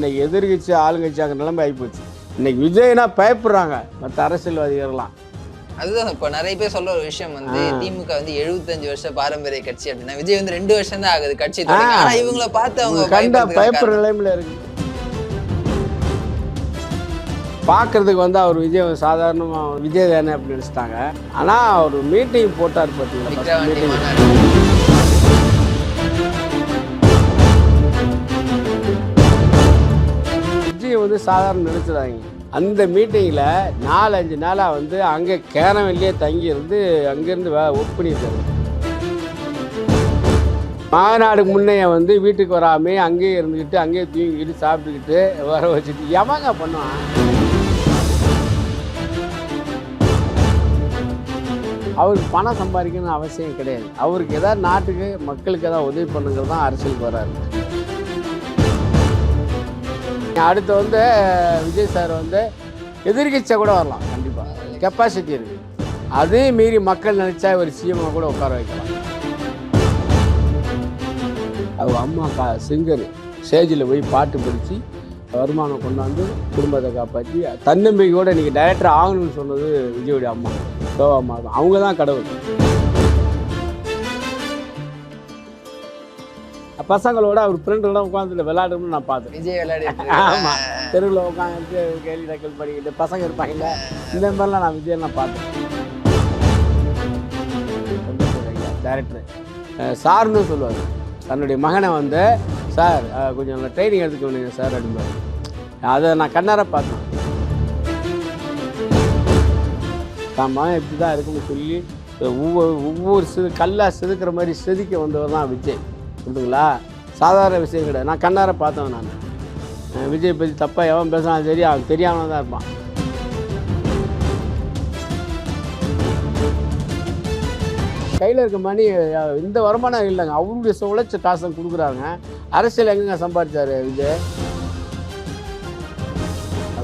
இன்னைக்கு எதிர்கட்சி ஆளுங்கட்சி அங்கே நிலைமை ஆகிப்போச்சு. இன்னைக்கு விஜய்னா பயப்படுறாங்க மற்ற அரசியல்வாதிகள்லாம். அதுதான் இப்போ நிறைய பேர் சொல்ற ஒரு விஷயம் வந்து திமுக வந்து 75 வருஷம் பாரம்பரிய கட்சி அப்படின்னா விஜய் வந்து 2 வருஷம் தான் ஆகுது கட்சி தொடங்கி. ஆனா இவங்கள பார்த்து அவங்க பயப்படுற நிலைமையில இருக்கு. பார்க்கறதுக்கு வந்து அவர் விஜய் சாதாரணமாக விஜய் தானே அப்படின்னு நினச்சிட்டாங்க. ஆனால் அவர் மீட்டிங் போட்டார் பார்த்தீங்களா. விஜய் வந்து சாதாரண நினச்சிடாங்க. அந்த மீட்டிங்கில் 4-5 நாளாக வந்து அங்கே கேரவெளியே தங்கியிருந்து அங்கேருந்து ஒர்க் பண்ணியிருக்காரு. மாநாடு முன்னைய வந்து வீட்டுக்கு வராமே அங்கேயே இருந்துக்கிட்டு அங்கேயே தூங்கிக்கிட்டு சாப்பிட்டுக்கிட்டு வர வச்சுட்டு எவங்க பண்ணுவான். அவருக்கு பணம் சம்பாதிக்கணும்னு அவசியம் கிடையாது. அவருக்கு எதாவது நாட்டுக்கு மக்களுக்கு எதாவது உதவி பண்ணுங்கிறது தான் அரசியலுக்கு வராரு. அடுத்து வந்து விஜய் சார் வந்து எதிர்கட்சியாக கூட வரலாம். கண்டிப்பாக கெப்பாசிட்டி இருக்குது. அதே மீறி மக்கள் நினச்சா ஒரு சிஎம்மாக கூட உட்கார வைக்கலாம். அவங்க அம்மா சிங்கர் ஸ்டேஜில் போய் பாட்டு படித்து வருமானம் கொண்டாந்து குடும்பத்தை காப்பாற்றி தன்னம்பிக்கையோடு இன்றைக்கி டைரக்டர் ஆகணும்னு சொன்னது விஜயோடைய அம்மா அம்மா தான். அவங்க தான் கடவுள். பசங்களோட அவர் ஃப்ரெண்டோட உட்காந்துட்டு விளையாடணும்னு நான் பார்த்தேன். விஜய் விளையாடி ஆமாம், தெருவில் உட்காந்து கேள்வி டக்கல் பண்ணிக்கிட்டு பசங்க இருப்பாங்கல்ல, இந்த மாதிரிலாம் நான் விஜயெல்லாம் பார்த்தேன். டைரக்டர் சார்னு சொல்லுவார். தன்னுடைய மகனை வந்து சார் கொஞ்சம் ட்ரைனிங் எடுத்துக்க வேண்டிய சார் அப்படிம்பாரு. அதை நான் கண்ணார பார்த்தேன். தான் மகன் இப்படி தான் இருக்குன்னு சொல்லி ஒவ்வொரு கல்லாக செதுக்கிற மாதிரி செதுக்க வந்தவர் தான் விஜய். சொல்லுங்களா, சாதாரண விஷயம் கிடையாது. நான் கண்ணார பார்த்தேன். நான் விஜய் பற்றி தப்பாக எவன் பேசினாலும் சரி அவன் தெரியாமல் தான் இருப்பான். கையில் இருக்க மணி இந்த வருமானம் இல்லைங்க, அவருடைய உழைச்ச காசை கொடுக்குறாங்க. அரசியல் எங்கெங்க சம்பாதிச்சார் விஜய்?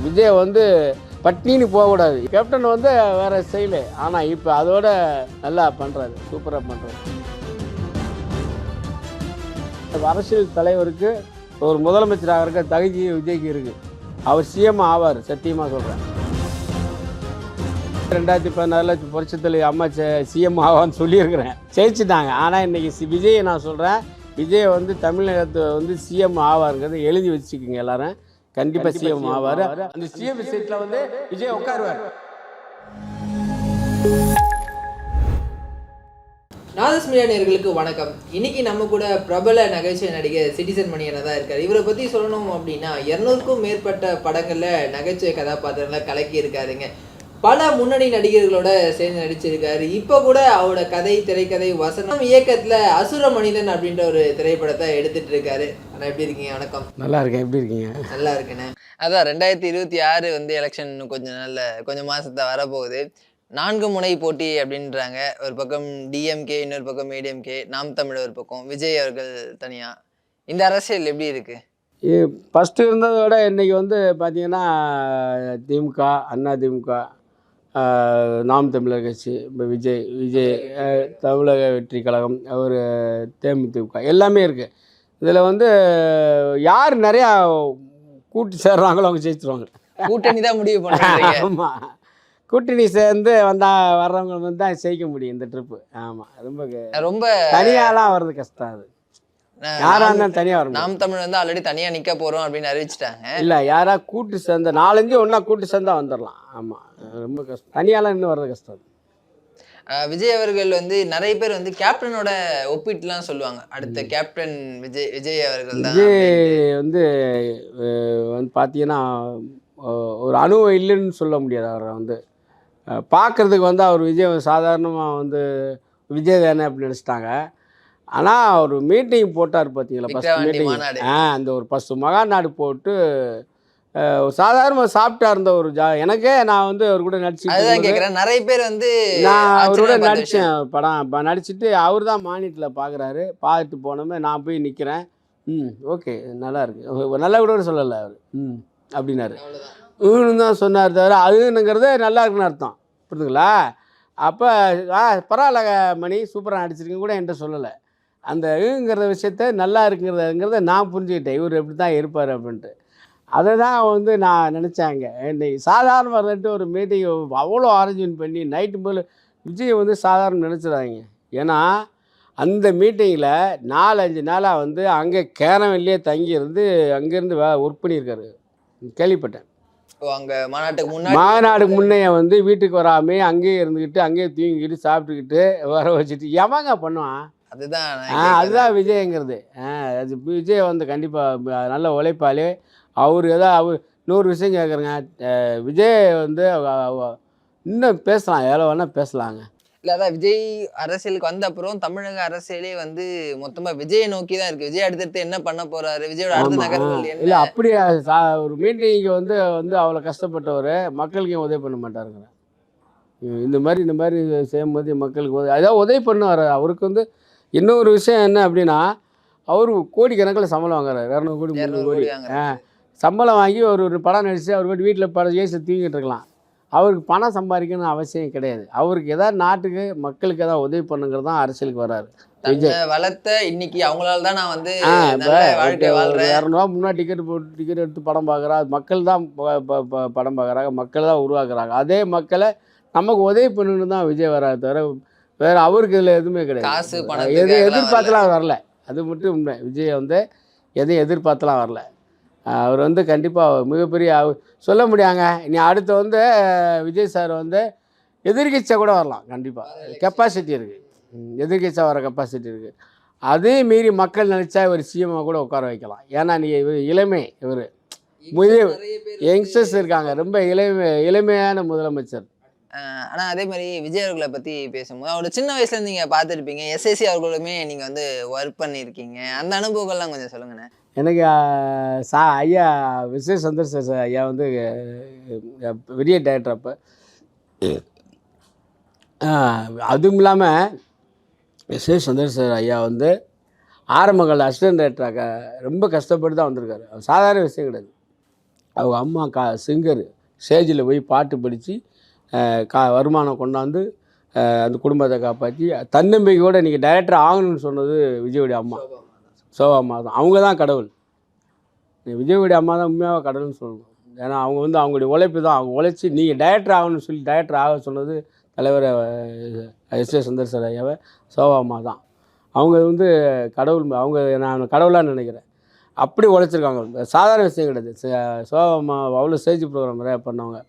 விஜய் வந்து பட்டினின்னு போகக்கூடாது. கேப்டன் வந்து வேறு செயல். ஆனால் இப்போ அதோட நல்லா பண்ணுறாரு, சூப்பராக பண்ணுறாரு. அரசியல் தலைவருக்கு ஒரு முதலமைச்சராக இருக்க தகுதி விஜய்க்கு இருக்குது. அவர் சிஎம் ஆவார், சத்தியமாக சொல்கிறேன். 2016 புரட்சித்தலைவி அம்மா சிஎம் ஆவான்னு சொல்லியிருக்கிறேன், ஜெயிச்சுட்டாங்க. ஆனால் இன்றைக்கி விஜயை நான் சொல்கிறேன், விஜய் வந்து தமிழகத்தை வந்து சிஎம் ஆவாருங்கிறத எழுதி வச்சுக்கோங்க எல்லாரும். கண்டிப்பாக சிஎம் ஆவார். அந்த சிஎம் சீட்டில் வந்து விஜய் உட்காருவார். நாதஸ் மீடியா நேயர்களுக்கு வணக்கம். இன்னைக்கு நம்ம கூட பிரபல நகைச்சுவை நடிகர் சிட்டிசன் மணி தான் இருக்காரு. இவரை பற்றி சொல்லணும் அப்படின்னா 200க்கும் மேற்பட்ட படங்களில் நகைச்சுவை கதாபாத்திரங்களை கலக்கி இருக்காருங்க. பல முன்னணி நடிகர்களோட சேர்ந்து நடிச்சிருக்காரு. இப்போ கூட அவரோட கதை, திரைக்கதை, வசனம் இயக்கத்தில் அசுர மனிதன் அப்படின்ற ஒரு திரைப்படத்தை எடுத்துட்டு இருக்காரு. ஆனால் எப்படி இருக்கீங்க? வணக்கம். நல்லா இருக்கேன். எப்படி இருக்கீங்க? நல்லா இருக்கேண்ணே. அதான் 2026 வந்து எலெக்ஷன் கொஞ்சம் மாசத்தை வரப்போகுது. 4 முனை போட்டி அப்படின்றாங்க. ஒரு பக்கம் டிஎம்கே, இன்னொரு பக்கம் ஏடிஎம்கே, நாம் தமிழர் ஒரு பக்கம், விஜய் அவர்கள் தனியாக. இந்த அரசியல் எப்படி இருக்கு? ஃபஸ்ட்டு இருந்ததை விட இன்றைக்கி வந்து பார்த்திங்கன்னா திமுக, அண்ணா திமுக, நாம் தமிழர் கட்சி, இப்போ விஜய் தமிழக வெற்றி கழகம், அவர் தேமுதிக எல்லாமே இருக்குது. இதில் வந்து யார் நிறையா கூட்டி சேர்றாங்களோ அவங்க ஜெயிச்சிருவாங்க. கூட்டணி தான் முடிவு பண்ணுறாங்க. ஆமாம், கூட்டணி சேர்ந்து வர்றவங்க வந்து தான் ஜெயிக்க முடியும் இந்த ட்ரிப்பு. ஆமாம், ரொம்ப தனியாலாம் வர்றது கஷ்டம். அது யாராக இருந்தாலும் தனியாக வரும். நாம் தமிழ் வந்து ஆல்ரெடி தனியாக நிற்க போகிறோம் அப்படின்னு அறிவிச்சிட்டாங்க. இல்லை, யாராவது கூட்டு சேர்ந்த 4-5 ஒன்றா கூட்டு சேர்ந்தா வந்துடலாம். ஆமாம், ரொம்ப கஷ்டம். தனியாலாம் இன்னும் வர்றது கஷ்டம். விஜய் அவர்கள் வந்து நிறைய பேர் வந்து கேப்டனோட ஒப்பிட்டுலாம் சொல்லுவாங்க. அடுத்த கேப்டன் விஜய் அவர்கள் தான். விஜய் வந்து பார்த்தீங்கன்னா ஒரு அனுபவம் இல்லைன்னு சொல்ல முடியாது. அவரை வந்து பார்க்குறதுக்கு வந்து அவர் விஜய் சாதாரணமாக வந்து விஜய் தானே அப்படின்னு நினச்சிட்டாங்க. ஆனால் ஒரு மீட்டிங் போட்டார் பார்த்தீங்களா, ஃபஸ்ட் மீட்டிங். அந்த ஒரு ஃபஸ்ட்டு மகாநாடு போட்டு சாதாரணமாக சாப்பிட்டா இருந்த ஒரு எனக்கே நான் வந்து அவர் கூட நடிச்சு நிறைய பேர் வந்து நான் அவர் கூட நடித்தேன். படம் நடிச்சுட்டு அவர் தான் மானியத்தில் பார்க்குறாரு. பார்த்துட்டு போனோமே நான் போய் நிற்கிறேன். ஓகே, நல்லா இருக்கு, நல்லா கூட சொல்லலை அவர் அப்படின்னாரு. தான் சொன்னார் தவிர அதுங்கிறதே நல்லா இருக்குன்னு அர்த்தம். புரியுதுங்களா? அப்போ பரவாயில்ல மணி, சூப்பராக நடிச்சிருக்கீங்க கூட என்கிட்ட சொல்லலை. அந்த விஷயத்த நல்லா இருக்குங்கிறத நான் புரிஞ்சுக்கிட்டேன், இவர் எப்படி தான் இருப்பார் அப்படின்ட்டு. அதை தான் வந்து நான் நினச்சாங்க. இன்னைக்கு சாதாரண வரலன்ட்டு ஒரு மீட்டிங் அவ்வளோ அரேஞ்ச்மெண்ட் பண்ணி நைட்டு போல் விஜய் வந்து சாதாரண நினச்சிடாதீங்க. ஏன்னா அந்த மீட்டிங்கில் 4-5 நாளாக வந்து அங்கே கேரவன்லேயே தங்கியிருந்து அங்கேருந்து ஒர்க் பண்ணியிருக்காரு, கேள்விப்பட்டேன். ஓ, அங்க மாநாட்டுக்கு முன்னாடி மாநாடுக்கு முன்னைய வந்து வீட்டுக்கு வராமே அங்கேயே இருந்துக்கிட்டு அங்கேயே தூங்கிக்கிட்டு சாப்பிட்டுக்கிட்டு வர வச்சுட்டு எவங்க பண்ணுவான்? அதுதான் அதுதான் விஜய்ங்கிறது. அது விஜய் வந்து கண்டிப்பாக நல்ல உழைப்பாளி. அவர் அவர் இன்னொரு விஷயம் கேட்குறேங்க. விஜய் வந்து இன்னும் பேசலாம், எவ்வளோ வேணால் பேசலாங்க. இல்ல, அதான் விஜய் அரசியலுக்கு வந்த அப்புறம் தமிழக அரசியலே வந்து மொத்தமா விஜயை நோக்கி தான் இருக்கு. விஜய் அடுத்தடுத்து என்ன பண்ண போறாரு, விஜயோட அடுத்த நகர்வுகள் இல்லை என்ன? அப்படியே ஒரு மீட்டிங்கு வந்து வந்து அவ்வளோ கஷ்டப்பட்டவர் மக்களுக்கு ஏன் உதவி பண்ண மாட்டாருங்க? இந்த மாதிரி செய்யும்போது மக்களுக்கு அதாவது உதவி பண்ணுவார். அவருக்கு வந்து இன்னொரு விஷயம் என்ன அப்படின்னா, அவர் கோடிக்கணக்கில் சம்பளம் வாங்குறாரு. 200 கோடி 300 கோடி சம்பளம் வாங்கி ஒரு படம் நடித்து அவர் வீட்டில் படம் ஏசி தூங்கிட்டு இருக்கலாம். அவருக்கு பணம் சம்பாதிக்கணும்னு அவசியம் கிடையாது. அவருக்கு எதாவது நாட்டுக்கு மக்களுக்கு எதாவது உதவி பண்ணுங்கிறது தான் அரசியலுக்கு வர்றாரு விஜய். வளர்த்த இன்னைக்கு அவங்களால தான் நான் வந்து வாழ்க்கை வாழ்கிறேன். 200 முன்னாடி டிக்கெட் எடுத்து படம் பார்க்குறா. மக்கள் தான் படம் பார்க்குறாங்க, மக்கள் தான் உருவாக்குறாங்க. அதே மக்களை நமக்கு உதவி பண்ணணுன்னு தான் விஜய் வராது தவிர வேறு அவருக்கு இதில் எதுவுமே கிடையாது. காசு எதுவும் எதிர்பார்த்துலாம் வரல. அது மட்டும் உண்மை. விஜய் வந்து எதையும் எதிர்பார்த்துலாம் வரல. அவர் வந்து கண்டிப்பாக மிகப்பெரிய சொல்ல முடியாங்க. நீ அடுத்து வந்து விஜய் சார் வந்து எதிர்கட்சியாக கூட வரலாம். கண்டிப்பாக கெப்பாசிட்டி இருக்குது. எதிர்கட்சியாக வர கெப்பாசிட்டி இருக்குது. அதே மீறி மக்கள் நினச்சா இவர் சிஎம்மாக கூட உட்கார வைக்கலாம். ஏன்னா நீ இளமை இவர் யங்ஸ்டர்ஸ் இருக்காங்க. ரொம்ப இளமையான முதலமைச்சர். ஆனால் அதே மாதிரி விஜய் அவர்களை பற்றி பேசும்போது அவரோட சின்ன வயசுலேருந்து நீங்கள் பார்த்துருப்பீங்க. எஸ்எஸ்சி அவர்களுமே நீங்கள் வந்து ஒர்க் பண்ணியிருக்கீங்க. அந்த அனுபவங்கள்லாம் கொஞ்சம் சொல்லுங்கண்ணே. எனக்கு ஐயா விஜய் சந்திரசேகர் ஐயா வந்து பெரிய டைரக்டர். அப்போ அதுவும் இல்லாமல் விஜய் சந்திரசேகர் ஐயா வந்து ஆரம்பங்கள் அசிஸ்டன்ட் டைரக்டராக ரொம்ப கஷ்டப்பட்டு தான் வந்திருக்காரு. அவர் சாதாரண விஷயம் கிடையாது. அவங்க அம்மா சிங்கர் ஸ்டேஜில் போய் பாட்டு படித்து வருமானம் கொண்டாந்து அந்த குடும்பத்தை காப்பாற்றி தன்னம்பிக்கையோடு இன்றைக்கி டைரக்டர் ஆகணும்னு சொன்னது விஜயோடைய அம்மா சோபா அம்மா தான். அவங்க தான் கடவுள். விஜயோடைய அம்மா தான் உண்மையாக கடவுள்னு சொல்லணும். ஏன்னா அவங்க வந்து அவங்களுடைய உழைப்பு தான். அவங்க உழைச்சி நீங்கள் டைரக்டர் ஆகணும்னு சொல்லி டைரக்டர் ஆக சொன்னது தலைவர் எஸ்.ஏ. சந்திரசேகர் ஐயாவை சோபா அம்மா தான். அவங்க வந்து கடவுள். அவங்க நான் கடவுளாக நினைக்கிறேன். அப்படி உழைச்சிருக்காங்க. சாதாரண விஷயம் கிடையாது. சோபா அம்மா அவ்வளோ ஸ்டேஜ் ப்ரோக்ராம் நிறையா பண்ணவங்க.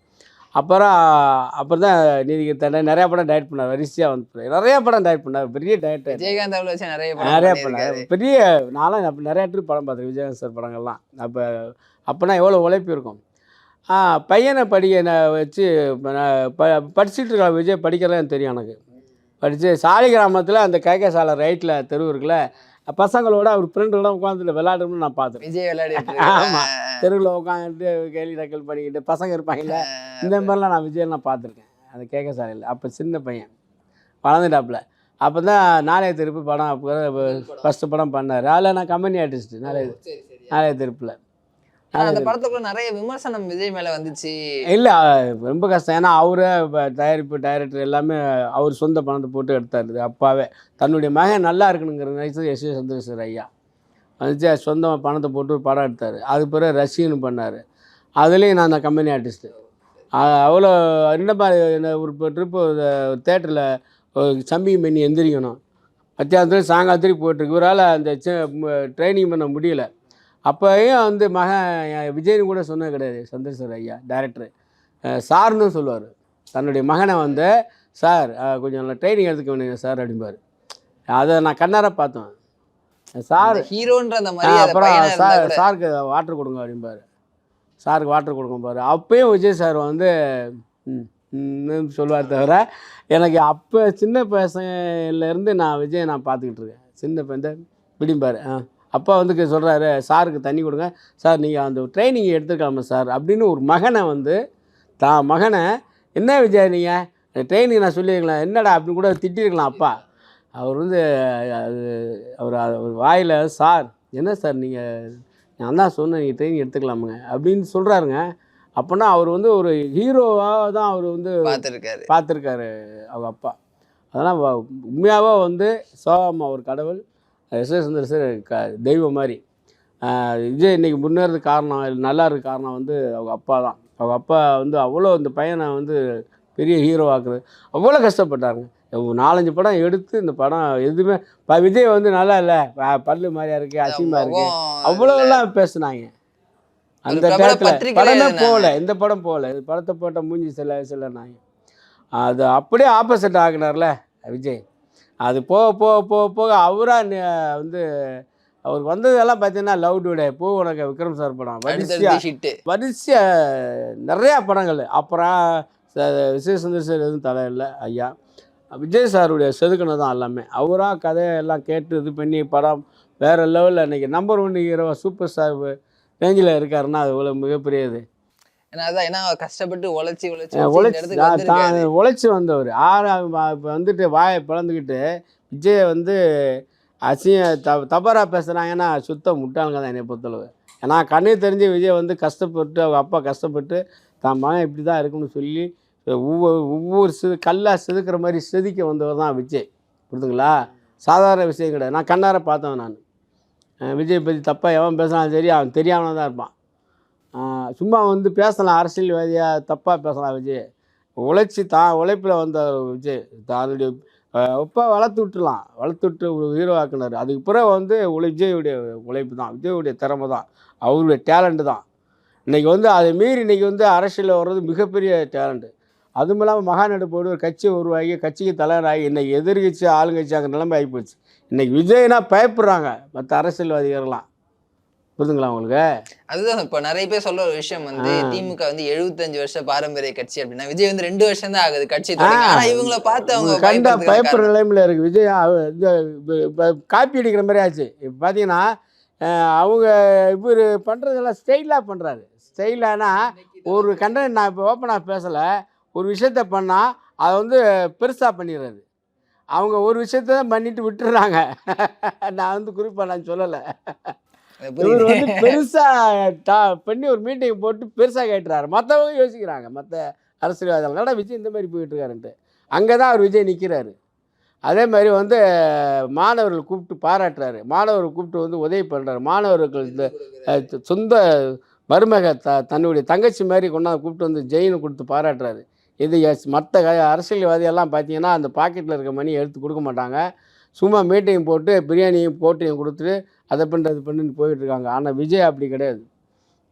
அப்புறம் தான் நீதிக்கு நிறையா படம் டைரக்ட் பண்ணார். வரிசையாக வந்து நிறையா படம் டைரக்ட் பண்ணார். பெரிய டைரக்டர். விஜயகாந்த் அவ்வளோ வச்சு நிறையா பண்ணார். பெரிய நானும் அப்போ நிறையா ட்ரிப் படம் பார்த்தேன் விஜயகாந்த் சார் படங்கள்லாம். அப்போனா எவ்வளோ உழைப்பு இருக்கும். பையனை வச்சு படிச்சுட்டு இருக்க விஜய் படிக்கிறதான் தெரியும் எனக்கு. படித்து சாலி கிராமத்தில் அந்த கேகே சாலை ரைட்டில் தெரு இருக்குல்ல, பசங்களோட அவர் ஃப்ரெண்டோட உட்காந்துட்டு விளையாடுறோம்னு நான் பார்த்தேன். விஜய் விளையாடி. ஆமாம், தெருவில் உட்காந்துட்டு கேள்வி நக்கல் பண்ணிக்கிட்டு பசங்க இருப்பாங்கல்ல, இந்த மாதிரிலாம் நான் விஜயெல்லாம் பார்த்துருக்கேன் அந்த கேகே சாலையில். அப்போ சின்ன பையன் வளர்ந்துட்டாப்புல. அப்போ தான் நாளைய திருப்பு படம் அப்போ ஃபஸ்ட்டு படம் பண்ணார். அதில் நான் கம்பெனி ஆர்டிஸ்ட்டு நாளைய திருப்பில். அந்த படத்துக்குள்ள நிறைய விமர்சனம் விஜய் மேலே வந்துச்சு. இல்லை, ரொம்ப கஷ்டம். ஏன்னா அவரே தயாரிப்பு டைரக்டர் எல்லாமே அவர் சொந்த பணத்தை போட்டு எடுத்தார். அப்பாவே தன்னுடைய மகன் நல்லா இருக்கணுங்கிற நினைச்சு எஸ்.ஏ. சந்திரசேகர் ஐயா வந்துச்சு சொந்த பணத்தை போட்டு ஒரு படம் எடுத்தார். அது பிறகு ரஷ்யன்னு பண்ணார். அதுலேயும் நான் அந்த கம்பெனி ஆர்டிஸ்ட்டு. அவ்வளோ ஒரு ட்ரிப்பு தேட்டரில் சம்பிங் பண்ணி எந்திரிக்கணும். மத்தியானத்துலேயும் சாயங்காலத்துலேயும் போயிட்டுருக்கு. இவரால் அந்த ட்ரைனிங் பண்ண முடியல. அப்போயும் வந்து மகன் விஜய்னு கூட சொன்னது கிடையாது சந்திரசேகர் ஐயா டைரக்டர். சார்னு சொல்லுவார். தன்னுடைய மகனை வந்து சார் கொஞ்சம் நல்லா ட்ரைனிங் எடுத்துக்க வேண்டிய சார் அப்படிம்பார். அதை நான் கண்ணார பார்த்தேன். சார் ஹீரோன்ற அந்த மாதிரி. அப்புறம் சாருக்கு வாட்டர் கொடுங்க அப்படிம்பார். சாருக்கு வாட்டர் கொடுக்கும்பார். அப்போயும் விஜய் சார் வந்து சொல்லுவார். தவிர எனக்கு அப்போ சின்ன பசங்கள்லேருந்து நான் விஜயை நான் பார்த்துக்கிட்டு இருக்கேன். சின்ன பையன் பிடிம்பார். அப்பா வந்து சொல்கிறாரு, சாருக்கு தண்ணி கொடுங்க சார், நீங்கள் அந்த ட்ரைனிங் எடுத்துக்கலாமா சார் அப்படின்னு ஒரு மகனை வந்து மகனை என்ன விஜய் நீங்கள் ட்ரைனிங் நான் சொல்லியிருக்கலாம் என்னடா அப்படின்னு கூட திட்டிருக்கலாம் அப்பா. அவர் வந்து அவர் வாயில் சார் என்ன சார் நீங்கள் நான் தான் சொன்னேன் நீங்கள் ட்ரைனிங் எடுத்துக்கலாமுங்க அப்படின்னு சொல்கிறாருங்க. அப்போனா அவர் வந்து ஒரு ஹீரோவாக தான் அவர் வந்து பார்த்துருக்காரு அவங்க அப்பா. அதெல்லாம் உண்மையாகவே வந்து சோகம்மா ஒரு கடவுள். எஸ்.ஏ. சந்திரசேகர் தெய்வம் மாதிரி. விஜய் இன்னைக்கு முன்னேறதுக்கு காரணம் நல்லா இருக்க காரணம் வந்து அவங்க அப்பா தான். அவங்க அப்பா வந்து அவ்வளோ இந்த பையனை வந்து பெரிய ஹீரோ ஆக்குறது அவ்வளோ கஷ்டப்பட்டாருங்க. 4, 5 படம் எடுத்து இந்த படம் எதுவுமே விஜய் வந்து நல்லா இல்லை, பல்லு மாதிரியா இருக்குது, அசிங்கமாக இருக்குது, முகம் இல்ல. அவ்வளோலாம் பேசுனாங்க. ஒரு அந்த பிரபல டயத்தில் பத்திரிகையில படமே எழுதினாங்க. போகல, இந்த படம் போகல. இது படத்தை போட்ட மூஞ்சி சிலனாங்க. அது அப்படியே ஆப்போசிட் ஆகினார்ல விஜய். அது போக போக போக போக அவராக வந்து அவர் வந்ததெல்லாம் பார்த்தீங்கன்னா லவ் டுடே, பூ உனக்கு விக்ரம் சார் படம், அடுத்தடுத்து ஹிட். வரிசையா நிறையா படங்கள். அப்புறம் விஜய் சுந்தர் சார் எதுவும் தலை இல்லை ஐயா. விஜய் சாருடைய செதுக்கணும் தான் எல்லாமே. அவராக கதையெல்லாம் கேட்டு இது பண்ணி படம் வேறு லெவலில் இன்றைக்கி நம்பர் 1 ஹீரோ சூப்பர் ஸ்டார் ரேஞ்சில் இருக்காருன்னா அது இவ்வளோ மிகப்பெரிய இது. ஏன்னா கஷ்டப்பட்டு உழைச்சி தான் உழைச்சி வந்தவர். இப்போ வந்துட்டு வாயை பிளந்துக்கிட்டு விஜயை வந்து தவறாக பேசுகிறாங்கன்னா சுத்த முட்டாளுங்க தான் என்னை பொறுத்தளவு. ஏன்னா கண்ணு தெரிஞ்சு விஜய் வந்து கஷ்டப்பட்டு அவங்க அப்பா கஷ்டப்பட்டு தான் மகன் இப்படி தான் இருக்குன்னு சொல்லி ஒவ்வொரு கல்லாக செதுக்கிற மாதிரி செதுக்க வந்தவர் தான் விஜய். புரிதுங்களா? சாதாரண விஷயம் கிடையாது. நான் கண்ணார பார்த்தவன். நான் விஜய் பற்றி தப்பாக எவன் பேசினாலும் சரி அவன் தெரியாமல் தான் இருப்பான். சும்மா வந்து பேசலாம், அரசியல்வாதியாக தப்பாக பேசலாம். விஜய் உழைச்சி உழைப்பில் வந்த விஜய் தன்னுடைய அப்பா வளர்த்து விட்டு ஒரு ஹீரோ ஆக்குனார். அதுக்கு பிறகு வந்து விஜயுடைய உழைப்பு தான், விஜயுடைய திறமை தான், அவருடைய டேலண்ட்டு தான். இன்றைக்கி வந்து அதை மீறி இன்றைக்கி வந்து அரசியலில் வர்றது மிகப்பெரிய டேலண்ட்டு. அதுவும் இல்லாமல் மகாநாடு போடு ஒரு கட்சியை உருவாகி கட்சிக்கு தலைவராகி இன்றைக்கி எதிர்கட்சி ஆளுங்கட்சி அங்கே நிலைமை ஆகிப்போச்சு. இன்றைக்கி விஜய்னா பயப்படுறாங்க மற்ற அரசியல்வாதிகள்லாம். புரிதுங்களா உங்களுக்கு? அதுதான் இப்போ நிறைய பேர் சொல்ற ஒரு விஷயம் வந்து திமுக வந்து 75 வருஷ பாரம்பரிய கட்சி அப்படின்னா விஜய் வந்து 2 வருஷம் தான் ஆகுது கட்சி தொடங்கி. ஆனா இவங்கள பார்த்து அவங்க பயப்படுற நிலைமையில் இருக்குது. விஜய் காப்பி அடிக்கிற மாதிரி ஆச்சு. இப்போ பார்த்தீங்கன்னா அவங்க இவர் பண்ணுறதெல்லாம் ஸ்டைலாக பண்ணுறாரு. ஸ்டைலானா ஒரு கண்டென்ட் நான் இப்போ ஓப்பனாக பேசலை, ஒரு விஷயத்த பண்ணால் அதை வந்து பெருசாக பண்ணிடுறாரு. அவங்க ஒரு விஷயத்த தான் பண்ணிட்டு விட்டுறாங்க. நான் வந்து குறிப்பாக நான் சொல்லலை. இவர் வந்து பெருசாக பண்ணி ஒரு மீட்டிங் போட்டு பெருசாக கேட்டுறாரு. மற்றவங்க யோசிக்கிறாங்க, மற்ற அரசியல்வாதிகள் என்னடா விஜய் இந்த மாதிரி போயிட்டுருக்காருன்ட்டு. அங்கே தான் அவர் விஜய் நிற்கிறாரு. அதே மாதிரி வந்து மாணவர்கள் கூப்பிட்டு பாராட்டுறாரு, மாணவர்கள் கூப்பிட்டு வந்து உதவி பண்ணுறாரு. மாணவர்கள் இந்த சொந்த மருமக தன்னுடைய தங்கச்சி மாதிரி கொண்டாந்து கூப்பிட்டு வந்து ஜெயின்னு கொடுத்து பாராட்டுறாரு. இது மற்ற அரசியல்வாதியெல்லாம் பார்த்தீங்கன்னா அந்த பாக்கெட்டில் இருக்க மணி எடுத்து கொடுக்க மாட்டாங்க. சும்மா மீட்டிங் போட்டு பிரியாணியும் போட்டியும் கொடுத்துட்டு அதை பண்ணுறது பண்ணுன்னு போயிட்டுருக்காங்க. ஆனால் விஜய் அப்படி கிடையாது.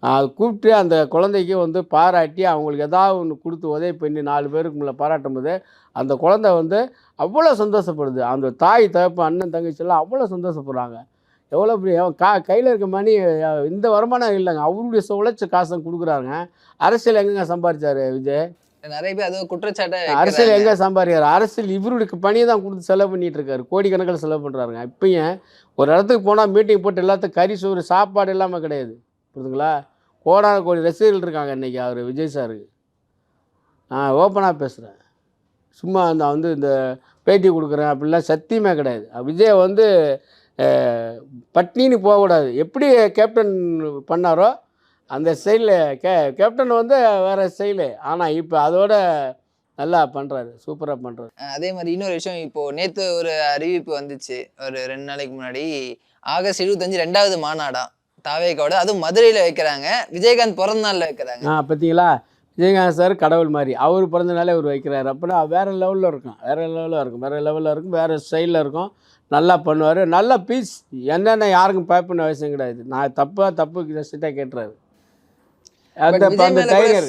அது கூப்பிட்டு அந்த குழந்தைக்கு வந்து பாராட்டி அவங்களுக்கு ஏதாவது ஒன்று கொடுத்து உதவி பண்ணி 4 பேருக்கு முன்னே பாராட்டும் போது அந்த குழந்தை வந்து அவ்வளோ சந்தோஷப்படுது. அந்த தாய் தகப்பன் அண்ணன் தங்கச்சியெல்லாம் அவ்வளோ சந்தோஷப்படுறாங்க. எவ்வளோ கையில் இருக்க மணி இந்த வருமானம் இல்லைங்க, அவருடைய உழைச்ச காசை கொடுக்குறாங்க. அரசியல் எங்கெங்க சம்பாதிச்சார் விஜய்? நிறைய பேர் அது குற்றச்சாட்டை அரசியல் எங்கே சம்பாதிக்கிறார்? அரசியல் இவருடைய பணியை தான் கொடுத்து செலவு பண்ணிகிட்டு இருக்காரு. கோடிக்கணக்கில் செலவு பண்ணுறாருங்க. இப்போயும் ஒரு இடத்துக்கு போனால் மீட்டிங் போட்டு எல்லாத்துக்கும் கறி சோறு சாப்பாடு இல்லாமல் கிடையாது. புரியுதுங்களா? கோடான கோடி ரசிகர்கள் இருக்காங்க இன்றைக்கி அவர் விஜய் சாருக்கு. ஓப்பனாக பேசுகிறேன். சும்மா நான் வந்து இந்த பேட்டி கொடுக்குறேன் அப்படிலாம் சத்தியமே கிடையாது. விஜய் வந்து பட்னின்னு போகக்கூடாது. எப்படி கேப்டன் பண்ணாரோ அந்த ஸ்டைலில் கேப்டன் வந்து வேறு ஸ்டைலு. ஆனால் இப்போ அதோட நல்லா பண்ணுறாரு, சூப்பராக பண்ணுறாரு. அதே மாதிரி இன்னொரு விஷயம், இப்போது நேற்று ஒரு அறிவிப்பு வந்துச்சு ஒரு 2 நாளைக்கு முன்னாடி. ஆகஸ்ட் 25 2வது மாநாடா தாவேக்காவோட, அதுவும் மதுரையில் வைக்கிறாங்க. விஜயகாந்த் பிறந்த நாளில் வைக்கிறாங்க. பார்த்தீங்களா? விஜயகாந்த் சார் கடவுள் மாதிரி, அவர் பிறந்த நாளே அவர் வைக்கிறாரு. அப்படின்னா வேறு லெவலில் இருக்கும், வேறு லெவலில் இருக்கும், வேறு ஸ்டைலில் இருக்கும். நல்லா பண்ணுவார், நல்லா பீஸ். என்னென்ன யாருக்கும் பயப்பட அவசியம் கிடையாது. நான் தப்பு ஜஸ்ட்டாக கேட்டுறாரு.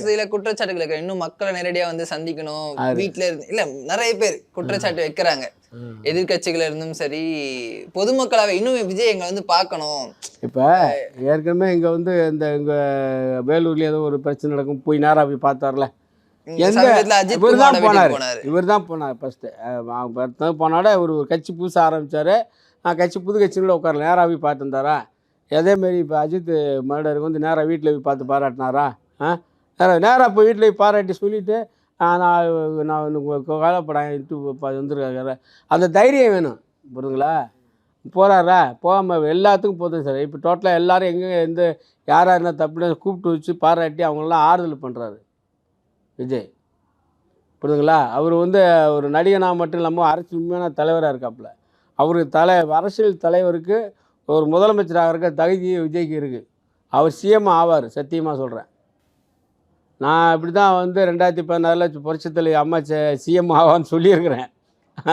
சில குற்றச்சாட்டுகள் இன்னும் மக்களை நேரடியா வந்து சந்திக்கணும், வீட்டுல இருந்து இல்ல நிறைய பேர் குற்றச்சாட்டு வைக்கிறாங்க. எதிர்கட்சிகள் இருந்தும் சரி, பொதுமக்களாவே இன்னும் விஜய் எங்களை வந்து பார்க்கணும். இப்போ ஏற்கனவே இங்கே வந்து இந்த இங்கே வேலூர்லேயே ஏதோ ஒரு பிரச்சனை நடக்கும், போய் நேராக போய் பார்த்தார்ல. இவர் தான் போனார் ஃபஸ்ட்டு. போனாட ஒரு கட்சி புதுசாக ஆரம்பித்தார். புது கட்சியில் உட்காரல, நேராக போய் பார்த்துருந்தாரா? அதேமாரி இப்போ அஜித் மர்டருக்கு வந்து நேராக வீட்டில் போய் பார்த்து பாராட்டினாரா? நேராக போய் வீட்டில் போய் பாராட்டி சொல்லிவிட்டு நான் கவலைப்படான்ட்டு வந்துருக்காரு. அந்த தைரியம் வேணும். புரியுதுங்களா? போகிறாரா? போகாமல் எல்லாத்துக்கும் போதும் சார். இப்போ டோட்டலாக எல்லோரும் எந்த யாராக என்ன தப்புன்னு கூப்பிட்டு வச்சு பாராட்டி அவங்களெலாம் ஆறுதல் பண்ணுறாரு விஜய். புரியுதுங்களா? அவர் வந்து ஒரு நடிகனாக மட்டும் இல்லாமல் அரசியல் உண்மையான தலைவராக இருக்காப்புல. அவருக்கு அரசியல் தலைவருக்கு ஒரு முதலமைச்சராக இருக்க தகுதி விஜய்க்கு இருக்குது. அவர் சிஎம் ஆவார், சத்தியமாக சொல்கிறேன். நான் இப்படி தான் வந்து 2016 புரட்சித் தலைவி அம்மா சிஎம் ஆவான்னு சொல்லியிருக்கிறேன்.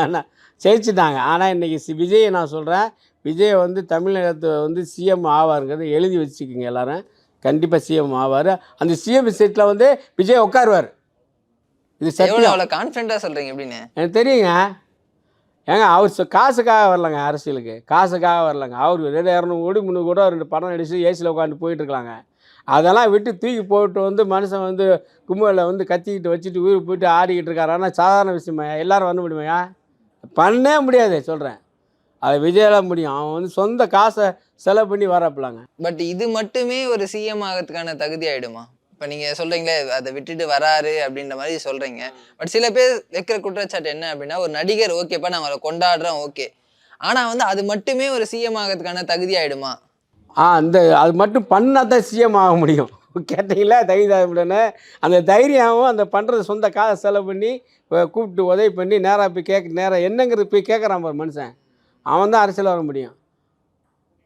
ஆனால் ஜெயிச்சிட்டாங்க. ஆனால் இன்றைக்கி விஜயை நான் சொல்கிறேன், விஜய் வந்து தமிழகத்தை வந்து சிஎம் ஆவாருங்கிறத எழுதி வச்சுக்கோங்க எல்லோரும். கண்டிப்பாக சிஎம் ஆவார். அந்த சிஎம் சீட்டில் வந்து விஜய் உட்காருவார். இது சத்தியம். அவ்வளோ கான்ஃபிடென்ட்டாக சொல்கிறீங்க எப்படின்னு எனக்கு தெரியுங்க. ஏங்க அவர் காசுக்காக வரலங்க, அரசியலுக்கு காசுக்காக வரலங்க. அவர் 200 கோடி 300 கூட 2 படம் நடிச்சு ஏசியில் உட்காந்து போயிட்டுருக்கலாங்க. அதெல்லாம் விட்டு தூக்கி போட்டு வந்து மனுஷன் வந்து கும்பலில் வந்து கத்திக்கிட்டு வச்சுட்டு உயிர் போயிட்டு ஆடிக்கிட்டு இருக்காரு. ஆனால் சாதாரண விஷயமா எல்லோரும் பண்ண முடியுமையா? பண்ணவே முடியாது சொல்கிறேன். அது விஜயெல்லாம் முடியும். அவன் வந்து சொந்த காசை செலவு பண்ணி வரப்பலாங்க. பட் இது மட்டுமே ஒரு சிஎம் ஆகிறதுக்கான தகுதி ஆகிடுமா? இப்போ நீங்கள் சொல்கிறீங்களே அதை விட்டுட்டு வராரு அப்படின்ற மாதிரி சொல்கிறீங்க. பட் சில பேர் வைக்கிற குற்றச்சாட்டு என்ன அப்படின்னா, ஒரு நடிகர் ஓகேப்பா நான் அவரை கொண்டாடுறேன் ஓகே, ஆனால் வந்து அது மட்டுமே ஒரு சிஎம் ஆகிறதுக்கான தகுதி ஆகிடுமா? அது மட்டும் பண்ணால் தான் சிஎம் ஆக முடியும். கேட்டிங்களா? தைரியம்னு அந்த தைரியமும் அந்த பண்ணுறது சொந்த காசை செலவு பண்ணி கூப்பிட்டு உதவி பண்ணி நேராக போய் நேராக என்னங்கிறது போய் கேட்குறான் பாரு மனுஷன். அவன் தான் அரசியல் வர முடியும்.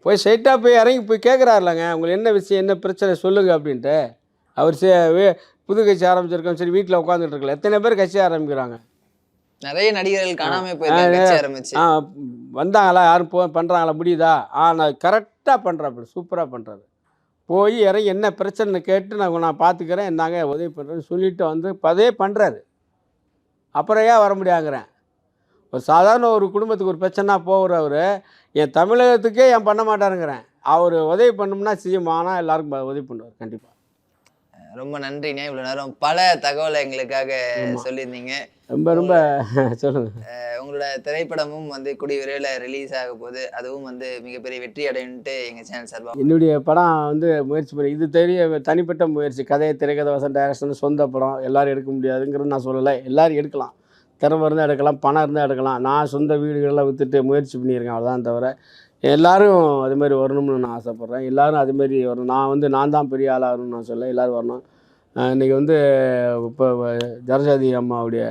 போய் ஸ்ட்ரைட்டாக போய் இறங்கி போய் கேட்குறாருலங்க, உங்களுக்கு என்ன விஷயம், என்ன பிரச்சனை சொல்லுங்கள் அப்படின்ட்டு. அவர் புது கட்சி ஆரம்பிச்சிருக்கோம், சரி வீட்டில் உட்காந்துட்டு இருக்கல. எத்தனை பேர் கட்சி ஆரம்பிக்கிறாங்க? நிறைய நடிகர்கள் காணாமல் போயிருக்காங்க கட்சி ஆரம்பிச்சு. வந்தாங்களா? யாரும் பண்ணுறாங்களா? முடியுதா? நான் கரெக்டாக பண்ணுறாப்புல, சூப்பராக பண்ணுறாரு. போய் இறங்கி என்ன பிரச்சனைன்னு கேட்டு நான் பார்த்துக்கிறேன், என்னங்க உதவி பண்ணுறேன்னு சொல்லிவிட்டு வந்து பதே பண்ணுறாரு. அப்புறம் ஏன் வர முடியாங்கிறேன். ஒரு சாதாரண ஒரு குடும்பத்துக்கு ஒரு பிரச்சனை போகிற அவர் என் தமிழகத்துக்கே ஏன் பண்ண மாட்டாருங்கிறேன். அவர் உதவி பண்ணோம்னா சிஎம் ஆனால் எல்லாருக்கும் உதவி பண்ணுவார் கண்டிப்பாக. ரொம்ப நன்றிண்ணே. இவ்வளோ நேரம் பல தகவலை எங்களுக்காக சொல்லியிருந்தீங்க. ரொம்ப ரொம்ப சொல்லுங்கள். உங்களோட திரைப்படமும் வந்து கூடிய விரைவில் ரிலீஸ் ஆக போகுது, அதுவும் வந்து மிகப்பெரிய வெற்றி அடையணுன்ட்டு எங்கள் சேனல் சார்பாக என்னுடைய படம் வந்து முயற்சி பண்ணி இது தனிப்பட்ட முயற்சி. கதை, திரைக்கதை, வசனம், டைரக்ஷன், சொந்த படம் எல்லோரும் எடுக்க முடியாதுங்கிறது நான் சொல்லலை. எல்லோரும் எடுக்கலாம், திறமை இருந்தால் எடுக்கலாம், பணம் இருந்தால் எடுக்கலாம். நான் சொந்த வீடுகளெல்லாம் விற்றுட்டு முயற்சி பண்ணியிருக்கேன், அவ்வளோதான். தவிர எல்லோரும் அதுமாதிரி வரணும்னு நான் ஆசைப்பட்றேன். எல்லோரும் அதுமாரி வரணும். நான் தான் பெரிய ஆளாகணும்னு நான் சொல்ல, எல்லோரும் வரணும். இன்றைக்கி வந்து இப்போ ஜரஜாதி அம்மாவுடைய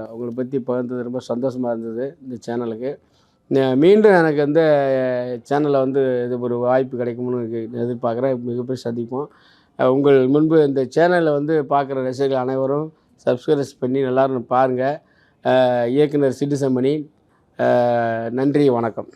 அவங்கள பற்றி பகிர்ந்தது ரொம்ப சந்தோஷமாக இருந்தது இந்த சேனலுக்கு. மீண்டும் எனக்கு வந்து சேனலில் வந்து இது ஒரு வாய்ப்பு கிடைக்கும்னு எதிர்பார்க்குறேன். மிகப்பெரிய சந்திப்போம். உங்கள் முன்பு இந்த சேனலில் வந்து பார்க்குற ரசிகர்கள் அனைவரும் சப்ஸ்கிரைப் பண்ணி எல்லோரும் பாருங்கள். இயக்குனர் சிட்டிசன் மணி. நன்றி, வணக்கம்.